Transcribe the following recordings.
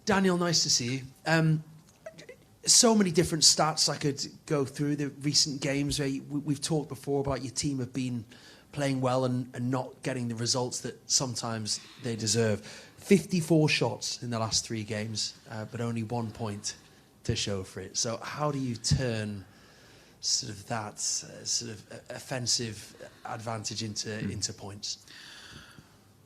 Daniel, nice to see you. So many different stats I could go through the recent games. We've talked before about your team have been playing well and not getting the results that sometimes they deserve. 54 shots in the last 3 games, but only 1 point to show for it. So how do you turn sort of that sort of offensive advantage into points?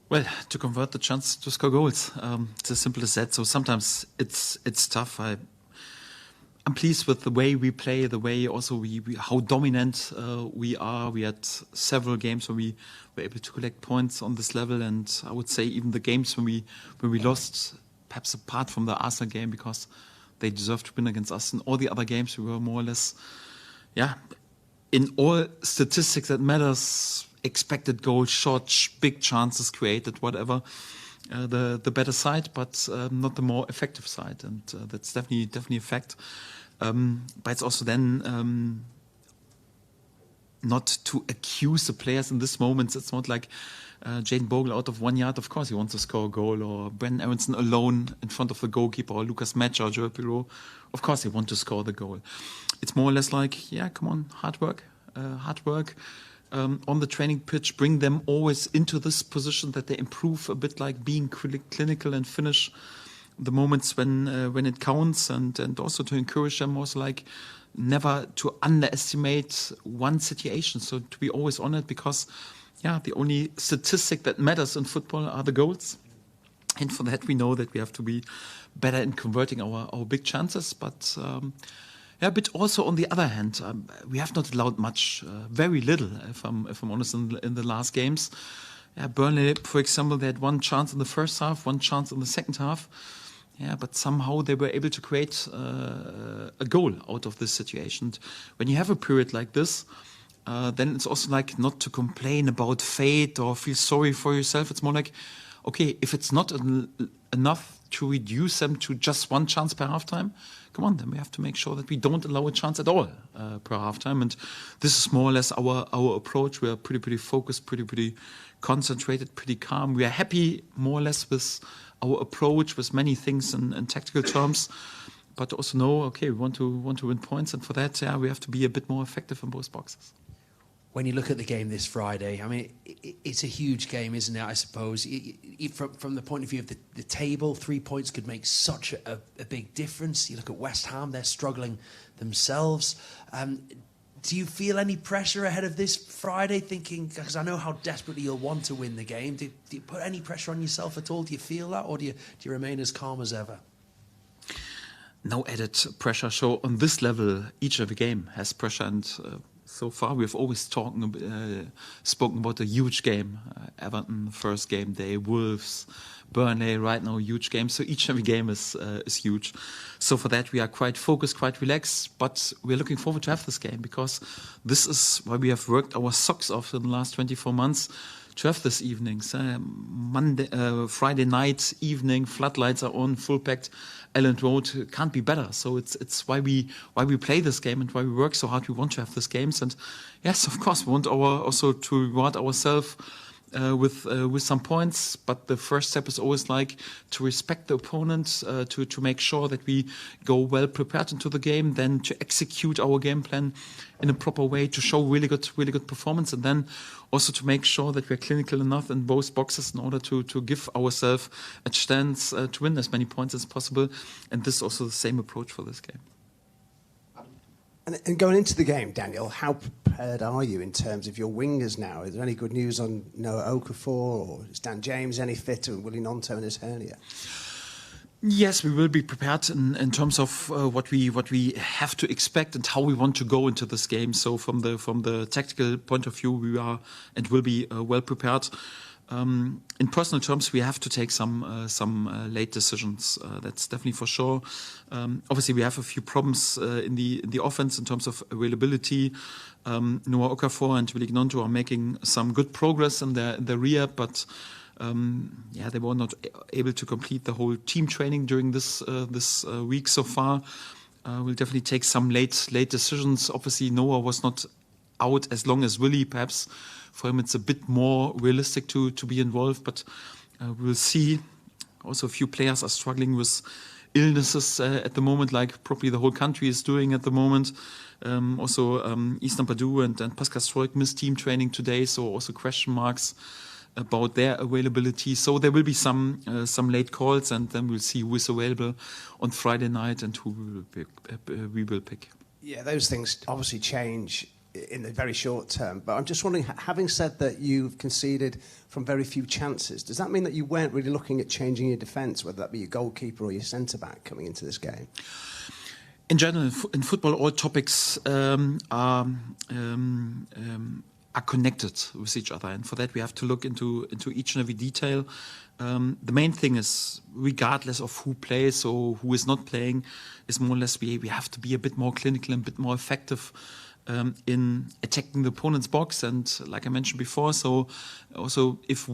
Well, to convert the chance to score goals, it's as simple as that. So sometimes it's tough. I'm pleased with the way we play, the way also how dominant we are. We had several games where we were able to collect points on this level, and I would say even the games when we lost, perhaps apart from the Arsenal game, because they deserved to win against us. In all the other games, we were more or less, in all statistics that matters, expected goals, shots, big chances created, whatever. The better side, but not the more effective side, and that's definitely a fact. But it's also then not to accuse the players in this moment. It's not like Jayden Bogle out of 1 yard. Of course, he wants to score a goal, or Brendan Aronson alone in front of the goalkeeper, or Lucas Matcher or Joel Pirou. Of course, they want to score the goal. It's more or less like, come on, hard work. On the training pitch, bring them always into this position that they improve a bit, like being clinical and finish the moments when it counts, and also to encourage them also like never to underestimate one situation. So to be always on it, because the only statistic that matters in football are the goals. And for that we know that we have to be better in converting our big chances, but but also on the other hand, we have not allowed much, very little, if I'm honest, in the last games. Burnley, for example, they had 1 chance in the first half, 1 chance in the second half. But somehow they were able to create a goal out of this situation. When you have a period like this, then it's also like not to complain about fate or feel sorry for yourself. It's more like, okay, if it's not enough to reduce them to just 1 chance per halftime, come on, then we have to make sure that we don't allow a chance at all per halftime. And this is more or less our approach. We are pretty focused, pretty concentrated, pretty calm. We are happy more or less with our approach, with many things in tactical terms, but also know, okay, we want to win points, and for that, we have to be a bit more effective in both boxes. When you look at the game this Friday, I mean, it's a huge game, isn't it, I suppose? From the point of view of the table, 3 points could make such a big difference. You look at West Ham, they're struggling themselves. Do you feel any pressure ahead of this Friday, thinking, because I know how desperately you'll want to win the game, do you put any pressure on yourself at all? Do you feel that, or do you remain as calm as ever? No added pressure. So on this level, each of the game has pressure, and so far we've always spoken about a huge game. Everton, first game day, Wolves, Burnley, right now, huge game. So each and every game is huge. So for that, we are quite focused, quite relaxed, but we're looking forward to have this game, because this is why we have worked our socks off in the last 24 months to have this evenings. Friday night evening, floodlights are on, full packed. Elland Road can't be better. So it's why we play this game and why we work so hard. We want to have these games, and yes, of course, we want also to reward ourselves with some points. But the first step is always like to respect the opponent, to make sure that we go well prepared into the game, then to execute our game plan in a proper way, to show really good performance, and then also to make sure that we're clinical enough in both boxes in order to give ourselves a chance to win as many points as possible. And this is also the same approach for this game. And going into the game, Daniel, how prepared are you in terms of your wingers now? Is there any good news on Noah Okafor, or is Dan James any fit, and Willie Gnonto and his hernia? Yes, we will be prepared in terms of what we have to expect and how we want to go into this game. So from the tactical point of view, we are and will be well prepared. In personal terms, we have to take some late decisions. That's definitely for sure. Obviously, we have a few problems in the offense in terms of availability. Noah Okafor and Willie Gnonto are making some good progress in the rear, but they were not able to complete the whole team training during this week so far. We'll definitely take some late decisions. Obviously, Noah was not out as long as Willie. Perhaps for him it's a bit more realistic to be involved, but we'll see. Also, a few players are struggling with illnesses at the moment, like probably the whole country is doing at the moment. Also, Islam Badou and Pascal Stroik missed team training today, so also question marks about their availability. So there will be some late calls, and then we'll see who is available on Friday night and who we will pick. Yeah, those things obviously change in the very short term. But I'm just wondering, having said that you've conceded from very few chances, does that mean that you weren't really looking at changing your defence, whether that be your goalkeeper or your centre-back coming into this game? In general, in football, all topics are connected with each other, and for that we have to look into each and every detail. The main thing is, regardless of who plays or who is not playing, is more or less we have to be a bit more clinical and a bit more effective in attacking the opponent's box. And like I mentioned before, so also if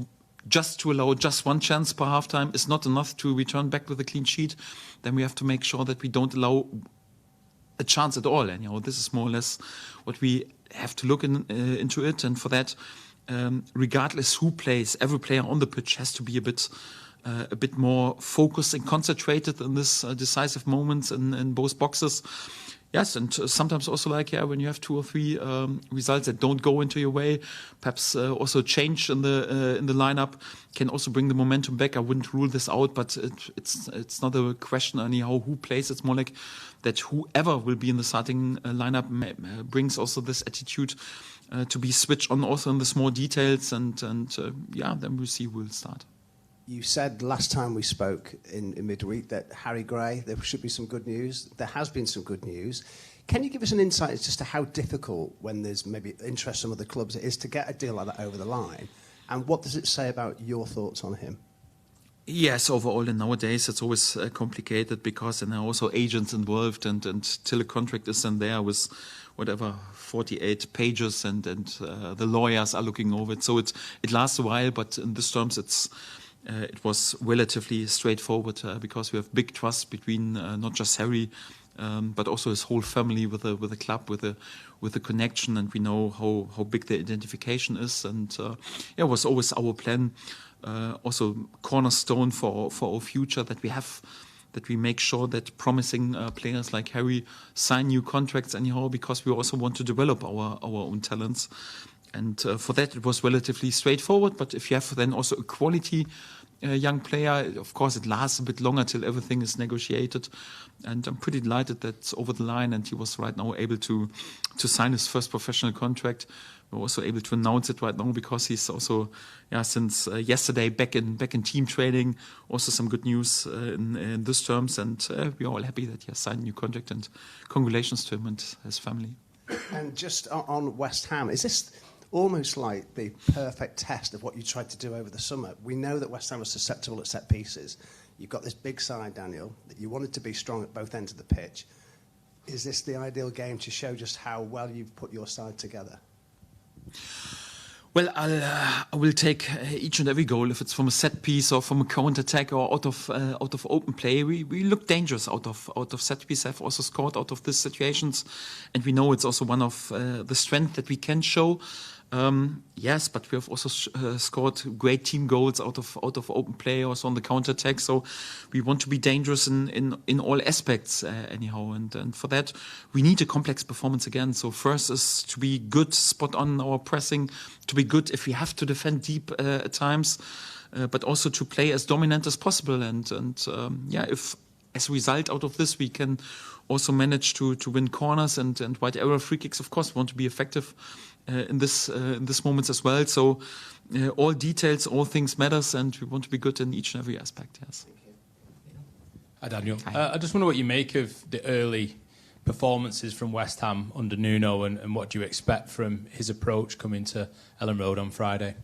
just to allow just one chance per halftime is not enough to return back with a clean sheet, then we have to make sure that we don't allow a chance at all. And this is more or less what we have to look into it. And for that, regardless who plays, every player on the pitch has to be a bit more focused and concentrated in this decisive moments in both boxes. Yes, and sometimes also when you have 2 or 3 results that don't go into your way, perhaps also change in the lineup can also bring the momentum back. I wouldn't rule this out, but it's not a question anyhow who plays. It's more like that whoever will be in the starting lineup brings also this attitude to be switched on also in the small details, and then we'll see who will start. You said last time we spoke in midweek that Harry Gray, there should be some good news. There has been some good news. Can you give us an insight as to how difficult, when there's maybe interest from other clubs, it is to get a deal like that over the line? And what does it say about your thoughts on him? Yes, overall, and nowadays it's always complicated because there are also agents involved, and till a contract is in there with whatever 48 pages, and the lawyers are looking over it. So it lasts a while, but in these terms it was relatively straightforward because we have big trust between not just Harry, but also his whole family with the club, with the connection, and we know how big the identification is. And it was always our plan, also cornerstone for our future, that we make sure that promising players like Harry sign new contracts anyhow, because we also want to develop our own talents. And for that, it was relatively straightforward. But if you have then also a quality young player, of course, it lasts a bit longer till everything is negotiated. And I'm pretty delighted that it's over the line, and he was right now able to sign his first professional contract. We're also able to announce it right now because he's also, since yesterday back in team training. Also some good news in these terms, and we're all happy that he has signed a new contract. And congratulations to him and his family. And just on West Ham, is this almost like the perfect test of what you tried to do over the summer? We know that West Ham was susceptible at set pieces. You've got this big side, Daniel, that you wanted to be strong at both ends of the pitch. Is this the ideal game to show just how well you've put your side together? Well, I will take each and every goal, if it's from a set piece or from a counter attack or out of open play. We look dangerous out of set piece. I've also scored out of these situations, and we know it's also one of the strength that we can show. Yes, but we have also scored great team goals out of open play, also on the counter attack. So we want to be dangerous in all aspects anyhow, and for that we need a complex performance again. So first is to be good, spot on our pressing, to be good if we have to defend deep at times, but also to play as dominant as possible. And if as a result out of this we can also manage to win corners and wide area free kicks, of course we want to be effective in this moments as well. So all details, all things matters, and we want to be good in each and every aspect. Yes. Hi Daniel. Hi. I just wonder what you make of the early performances from West Ham under Nuno, and what do you expect from his approach coming to Elland Road on Friday?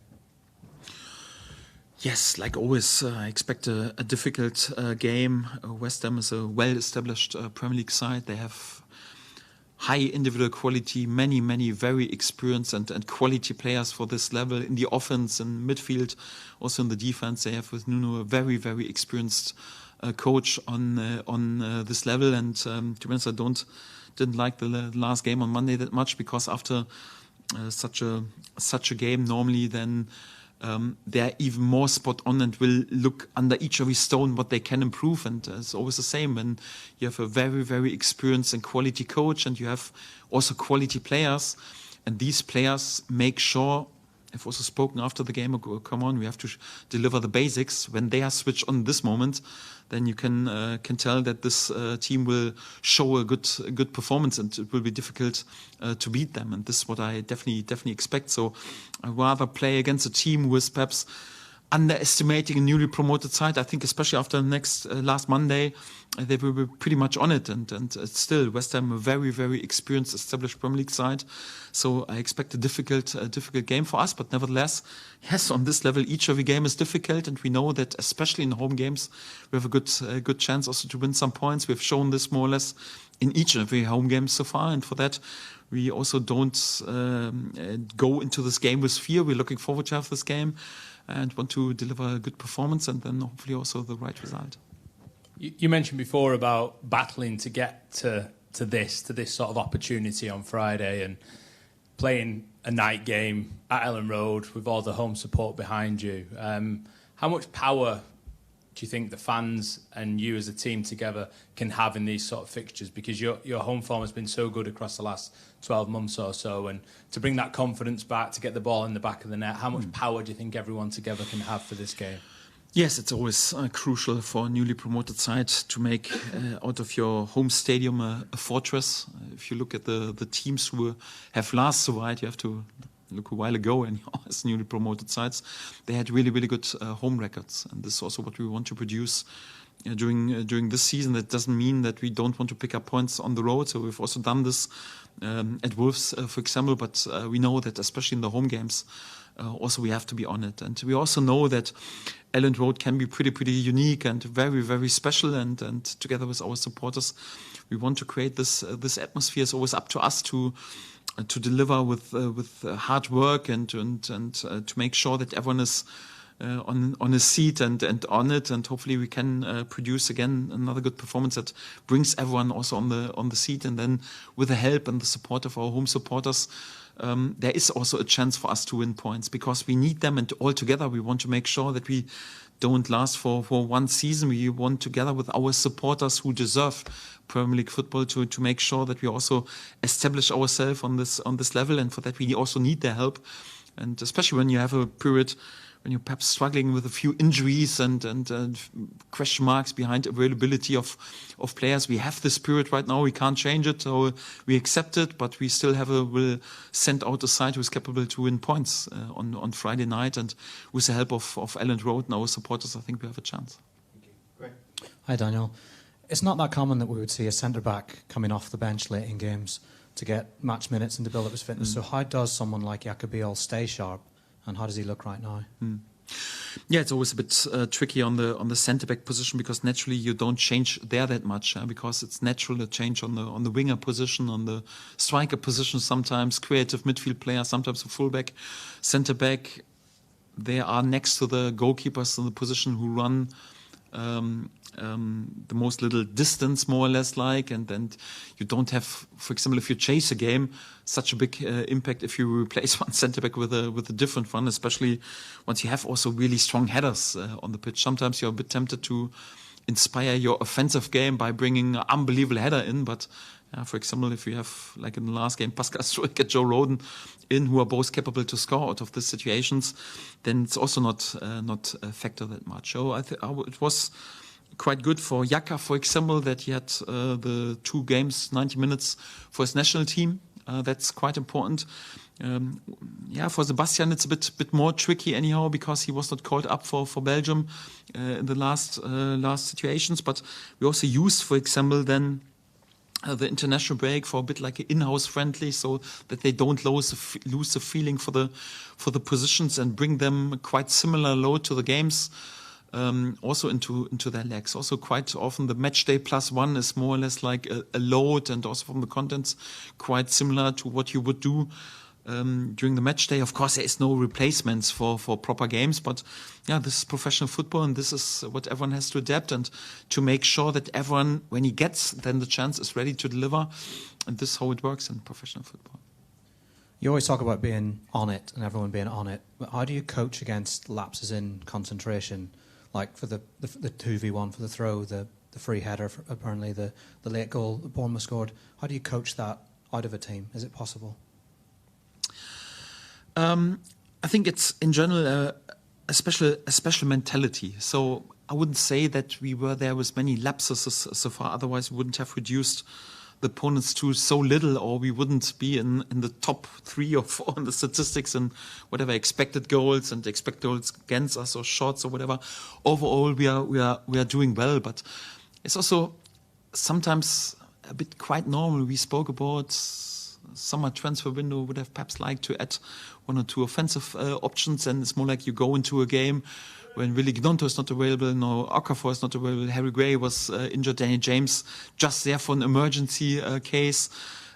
Yes, like always, I expect a difficult game. West Ham is a well-established Premier League side. They have high individual quality, many very experienced and quality players for this level in the offense and midfield, also in the defense. They have with Nuno a very experienced coach on this level. And to be honest, I didn't like the last game on Monday that much, because after such a game, normally then they're even more spot on and will look under each every stone what they can improve. And it's always the same when you have a very, very experienced and quality coach and you have also quality players. And these players make sure, I've also spoken after the game, come on, we have to deliver the basics. When they are switched on this moment, then you can tell that this team will show a good performance, and it will be difficult to beat them. And this is what I definitely expect. So I'd rather play against a team who is perhaps underestimating a newly promoted side. I think especially after last Monday, they will be pretty much on it. And still, West Ham a very, very experienced, established Premier League side. So I expect a difficult game for us. But nevertheless, yes, on this level, each every game is difficult. And we know that especially in home games, we have a good chance also to win some points. We've shown this more or less in each and every home game so far. And for that, we also don't go into this game with fear. We're looking forward to have this game and want to deliver a good performance and then hopefully also the right result. You mentioned before about battling to get to this sort of opportunity on Friday and playing a night game at Elland Road with all the home support behind you. How much power do you think the fans and you as a team together can have in these sort of fixtures? Because your home form has been so good across the last 12 months or so, and to bring that confidence back, to get the ball in the back of the net, how much power do you think everyone together can have for this game? Yes, it's always crucial for a newly promoted side to make out of your home stadium a fortress. If you look at the teams who have last survived, you have to look a while ago, and as newly promoted sides, they had really, really good home records. And this is also what we want to produce during this season. That doesn't mean that we don't want to pick up points on the road. So we've also done this at Wolves, for example. But we know that especially in the home games, also we have to be on it. And we also know that Elland Road can be pretty unique and very, very special. And together with our supporters, we want to create this atmosphere. It's always up to us to deliver with hard work and to make sure that everyone is on his seat and on it, and hopefully we can produce again another good performance that brings everyone also on the seat. And then with the help and the support of our home supporters, there is also a chance for us to win points because we need them, and all together we want to make sure that we don't last for one season. We want together with our supporters who deserve Premier League football to make sure that we also establish ourselves on this level, and for that we also need their help. And especially when you have a period when you're perhaps struggling with a few injuries and question marks behind availability of players. We have this period right now. We can't change it, so we accept it. But we still will send out a side who is capable to win points on Friday night. And with the help of Elland Road and our supporters, I think we have a chance. Thank you. Great. Hi, Daniel. It's not that common that we would see a centre-back coming off the bench late in games to get match minutes and to build up his fitness. So how does someone like Jacobiel stay sharp, and how does he look right now? Yeah, it's always a bit tricky on the centre-back position because naturally you don't change there that much because it's natural to change on the winger position, on the striker position sometimes, creative midfield player, sometimes a fullback, centre-back. They are next to the goalkeepers in the position who run the most little distance, more or less, and you don't have, for example, if you chase a game, such a big impact if you replace one centre-back with a different one, especially once you have also really strong headers on the pitch. Sometimes you're a bit tempted to inspire your offensive game by bringing an unbelievable header in, but for example, if you have, like in the last game, Pascal Struijk and Joe Rodon in, who are both capable to score out of these situations, then it's also not a factor that much. So it was quite good for Jaka, for example, that he had the 2 games, 90 minutes for his national team. That's quite important. For Sebastian, it's a bit more tricky anyhow because he was not called up for Belgium in the last situations. But we also used, for example, then the international break for a bit like an in-house friendly, so that they don't lose the feeling for the positions and bring them quite similar load to the games. Also into their legs. Also quite often the match day +1 is more or less like a load, and also from the contents quite similar to what you would do during the match day. Of course, there is no replacements for proper games, but this is professional football, and this is what everyone has to adapt and to make sure that everyone, when he gets then the chance, is ready to deliver. And this is how it works in professional football. You always talk about being on it and everyone being on it, but how do you coach against lapses in concentration, like for the 2v1 for the throw, the free header, apparently the late goal that Bournemouth scored? How do you coach that out of a team? Is it possible? I think it's in general a special mentality. So I wouldn't say that we were there with many lapses so far. Otherwise, we wouldn't have reduced the opponents to so little, or we wouldn't be in the top 3 or 4 in the statistics and whatever expected goals and expected goals against us or shots or whatever. Overall, we are doing well, but it's also sometimes a bit quite normal. We spoke about summer transfer window, would have perhaps liked to add 1 or 2 offensive options, and it's more like you go into a game when Willy Gnonto is not available, no Okafor is not available, Harry Gray was injured, Danny James just there for an emergency case,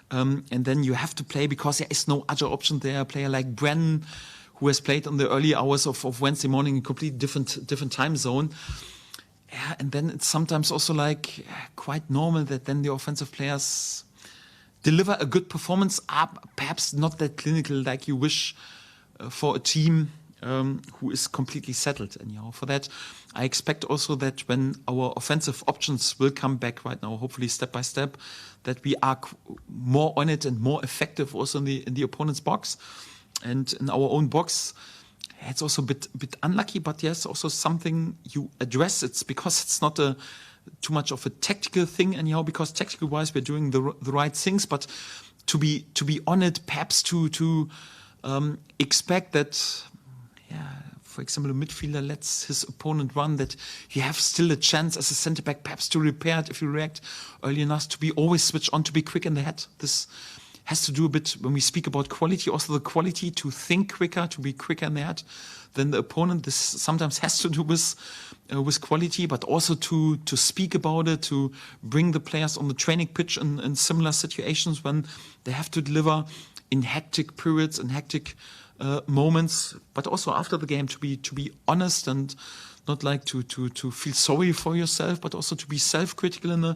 and then you have to play because there is no other option there. A player like Brennan, who has played on the early hours of Wednesday morning in a completely different time zone. Yeah, and then it's sometimes also like quite normal that then the offensive players deliver a good performance, perhaps not that clinical like you wish for a team who is completely settled. Anyhow, for that, I expect also that when our offensive options will come back right now, hopefully step by step, that we are more on it and more effective also in the opponent's box and in our own box. It's also a bit unlucky, but yes, also something you address. It's because it's not too much of a tactical thing anyhow, because tactical wise we're doing the right things, but to be on it, perhaps to expect that, for example, a midfielder lets his opponent run, that you have still a chance as a centre back perhaps to repair it if you react early enough, to be always switch on, to be quick in the head. This has to do a bit, when we speak about quality, also the quality to think quicker, to be quicker in the head than the opponent. This sometimes has to do with quality, but also to speak about it, to bring the players on the training pitch in similar situations when they have to deliver in hectic periods and hectic moments, but also after the game to be honest and not like to feel sorry for yourself, but also to be self-critical in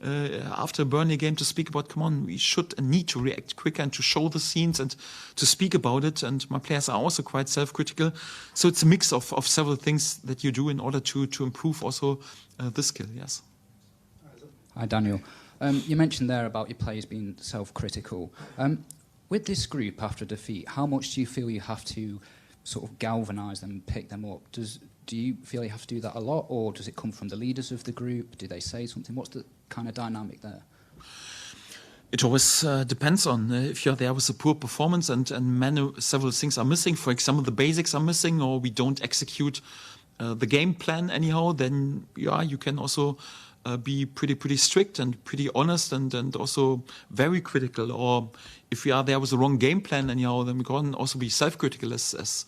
after a Burnley game, to speak about, come on, we should and need to react quicker and to show the scenes and to speak about it. And my players are also quite self-critical. So it's a mix of several things that you do in order to improve also this skill, yes. Hi, Daniel. You mentioned there about your players being self-critical. With this group after defeat, how much do you feel you have to sort of galvanise them, pick them up? Do you feel you have to do that a lot, or does it come from the leaders of the group? Do they say something? What's the kind of dynamic there? It always depends on if you're there with a poor performance and several things are missing. For example, the basics are missing, or we don't execute the game plan anyhow, then you can also be pretty strict and pretty honest and also very critical. Or if we are there with the wrong game plan anyhow, then we can also be self-critical as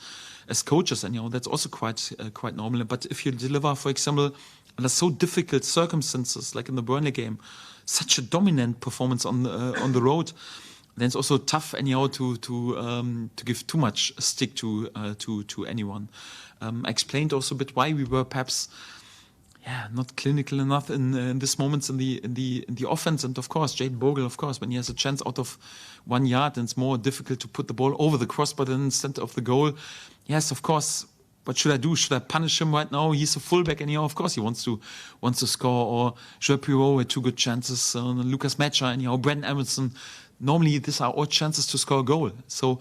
coaches anyhow. That's also quite normal. But if you deliver, for example, under so difficult circumstances like in the Burnley game, such a dominant performance on the road, then it's also tough anyhow to give too much stick to anyone. I explained also a bit why we were perhaps not clinical enough in these moments in the offense. And of course, Jayden Bogle, of course, when he has a chance out of 1 yard, and it's more difficult to put the ball over the crossbar than instead of the goal. Yes, of course. What should I do? Should I punish him right now? He's a fullback, and of course he wants to score. Or Joe Pirot had 2 good chances. Lucas Matcher and Brent Emerson. Normally, these are all chances to score a goal. So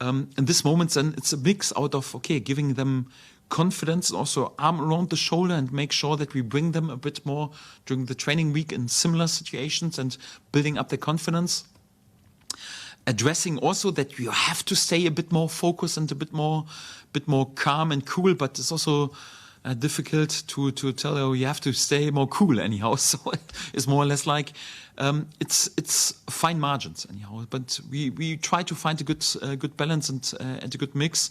in this moment, then it's a mix out of giving them confidence, and also arm around the shoulder, and make sure that we bring them a bit more during the training week in similar situations and building up their confidence. Addressing also that you have to stay a bit more focused and a bit more calm and cool, but it's also difficult to tell you have to stay more cool anyhow. So it's more or less like it's fine margins anyhow. But we try to find a good balance and a good mix.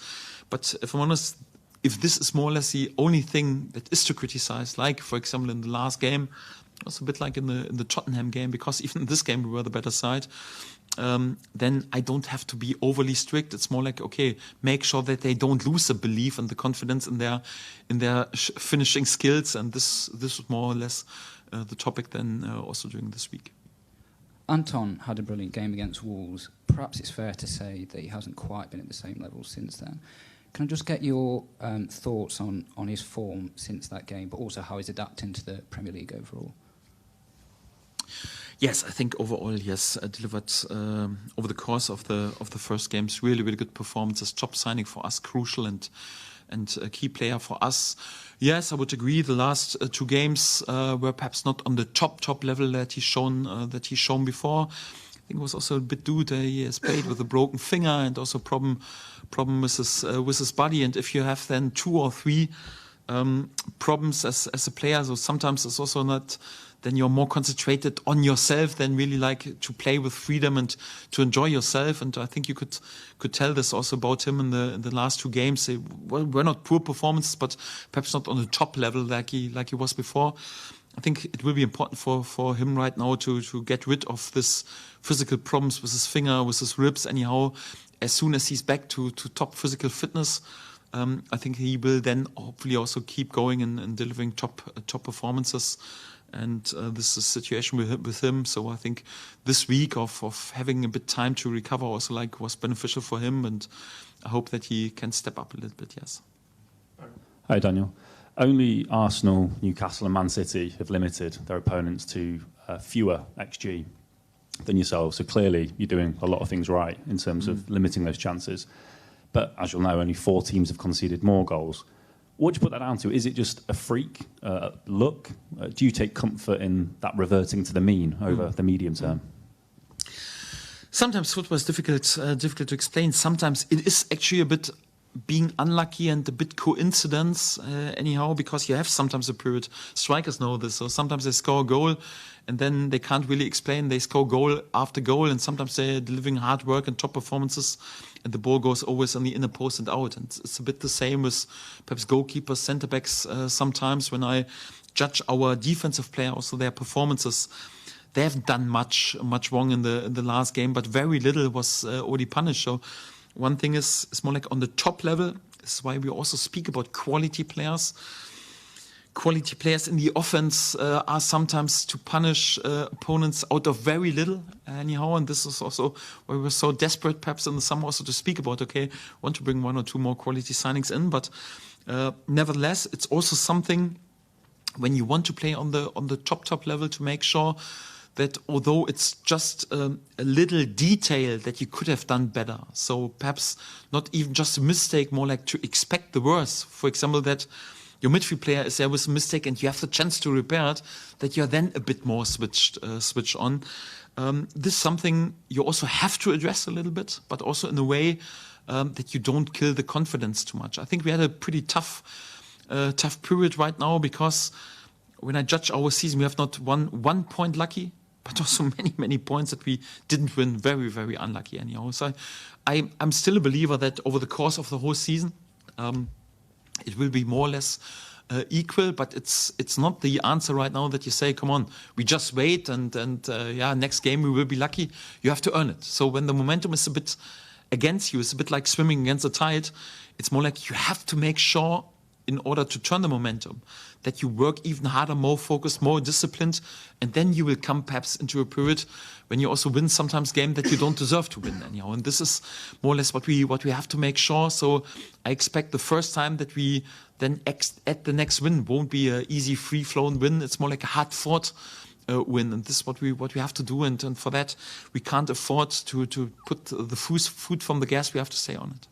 But if I'm honest, if this is more or less the only thing that is to criticize, like for example in the last game, also a bit like in the Tottenham game, because even in this game we were the better side. Then I don't have to be overly strict. It's more like, make sure that they don't lose the belief and the confidence in their finishing skills. And this was more or less the topic then also during this week. Anton had a brilliant game against Wolves. Perhaps it's fair to say that he hasn't quite been at the same level since then. Can I just get your thoughts on his form since that game, but also how he's adapting to the Premier League overall? Yes, I think overall he has delivered over the course of the first games really good performances. Top signing for us, crucial and a key player for us. Yes, I would agree. The last 2 games were perhaps not on the top level that he's shown before. I think it was also a bit due that he has played with a broken finger and also problem with his body. And if you have then 2 or 3 problems as a player, so sometimes it's also not. Then you're more concentrated on yourself than really like to play with freedom and to enjoy yourself. And I think you could tell this also about him in the last 2 games. They were not poor performances, but perhaps not on the top level like he was before. I think it will be important for him right now to get rid of this physical problems with his finger, with his ribs. Anyhow, as soon as he's back to top physical fitness, I think he will then hopefully also keep going and delivering top performances. And this is a situation with him. So I think this week of having a bit time to recover also was beneficial for him. And I hope that he can step up a little bit, yes. Hi, Daniel. Only Arsenal, Newcastle and Man City have limited their opponents to fewer XG than yourselves. So clearly you're doing a lot of things right in terms of limiting those chances. But as you'll know, only 4 teams have conceded more goals. What do you put that down to? Is it just a freak look? Do you take comfort in that reverting to the mean over the medium term? Sometimes football is difficult to explain. Sometimes it is actually a bit being unlucky and a bit coincidence anyhow, because you have sometimes a period, strikers know this, so sometimes they score a goal and then they can't really explain, they score goal after goal, and sometimes they're delivering hard work and top performances and the ball goes always on the inner post and out. And it's a bit the same with perhaps goalkeepers, centre backs. Sometimes when I judge our defensive player, also their performances, they haven't done much wrong in the last game, but very little was already punished. So one thing is more like on the top level. This is why we also speak about quality players. Quality players in the offense are sometimes to punish opponents out of very little anyhow. And this is also why we were so desperate perhaps in the summer also to speak about, okay, want to bring 1 or 2 more quality signings in. But nevertheless, it's also something when you want to play on the top level to make sure that although it's just a little detail that you could have done better, so perhaps not even just a mistake, more like to expect the worst. For example, that your midfield player is there with a mistake and you have the chance to repair it, that you're then a bit more switched on. This is something you also have to address a little bit, but also in a way that you don't kill the confidence too much. I think we had a pretty tough period right now, because when I judge our season, we have not one point lucky, but also many points that we didn't win. Very, very unlucky anyhow. So I'm still a believer that over the course of the whole season, it will be more or less equal, but it's not the answer right now that you say, come on, we just wait and next game we will be lucky. You have to earn it. So when the momentum is a bit against you, it's a bit like swimming against the tide. It's more like you have to make sure, in order to turn the momentum, that you work even harder, more focused, more disciplined, and then you will come perhaps into a period when you also win sometimes game that you don't deserve to win anyhow. And this is more or less what we have to make sure. So I expect the first time that we then at the next win won't be an easy free-flowing win. It's more like a hard-fought win, and this is what we have to do. And for that, we can't afford to put the foot from the gas. We have to stay on it.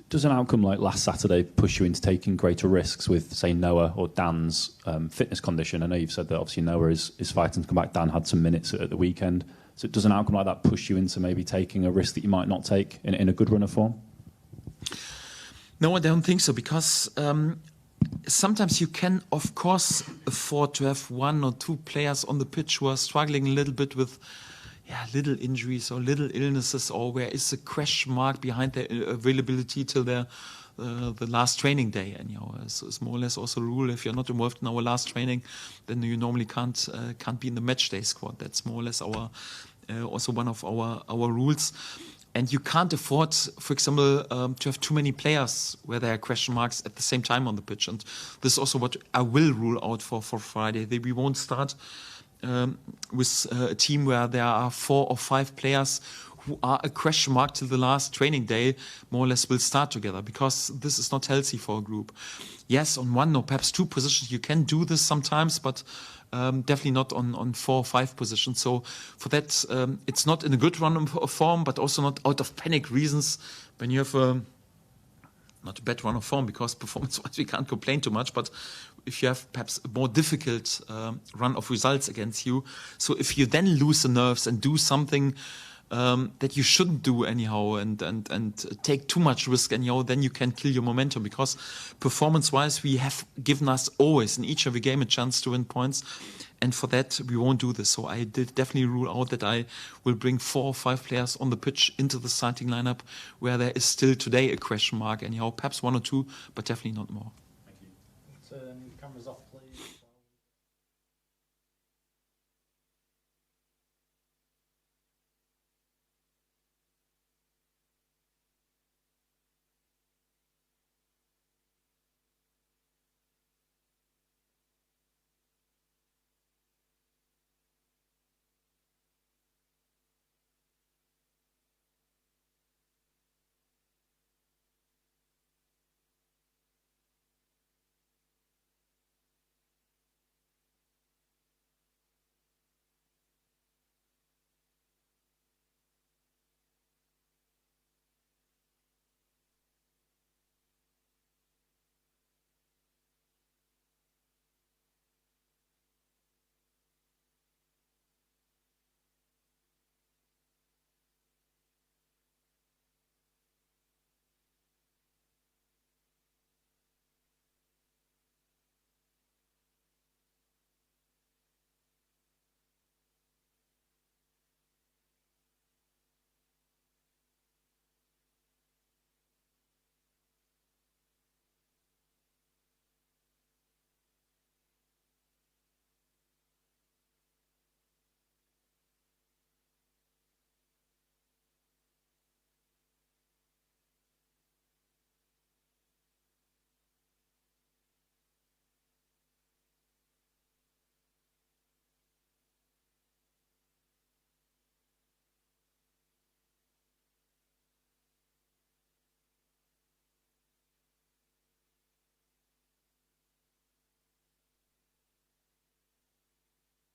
Does an outcome like last Saturday push you into taking greater risks with, say, Noah or Dan's fitness condition? I know you've said that obviously Noah is fighting to come back. Dan had some minutes at the weekend. So does an outcome like that push you into maybe taking a risk that you might not take in a good run of form? No, I don't think so, because sometimes you can, of course, afford to have 1 or 2 players on the pitch who are struggling a little bit with little injuries or little illnesses, or where is a question mark behind their availability till the last training day. And it's more or less also a rule: if you're not involved in our last training, then you normally can't be in the match day squad. That's more or less our also one of our rules. And you can't afford, for example, to have too many players where there are question marks at the same time on the pitch. And this is also what I will rule out for Friday. We won't start with a team where there are 4 or 5 players who are a question mark till the last training day, more or less will start together, because this is not healthy for a group. Yes, on 1 or perhaps 2 positions you can do this sometimes, but definitely not on 4 or 5 positions. So for that, it's not in a good run of form, but also not out of panic reasons when you have not a bad run of form, because performance-wise we can't complain too much, but if you have perhaps a more difficult run of results against you, so if you then lose the nerves and do something that you shouldn't do anyhow, and take too much risk anyhow, then you can kill your momentum, because performance-wise we have given us always in each and every game a chance to win points, and for that we won't do this. So I did definitely rule out that I will bring 4 or 5 players on the pitch into the starting lineup where there is still today a question mark anyhow, perhaps 1 or 2, but definitely not more.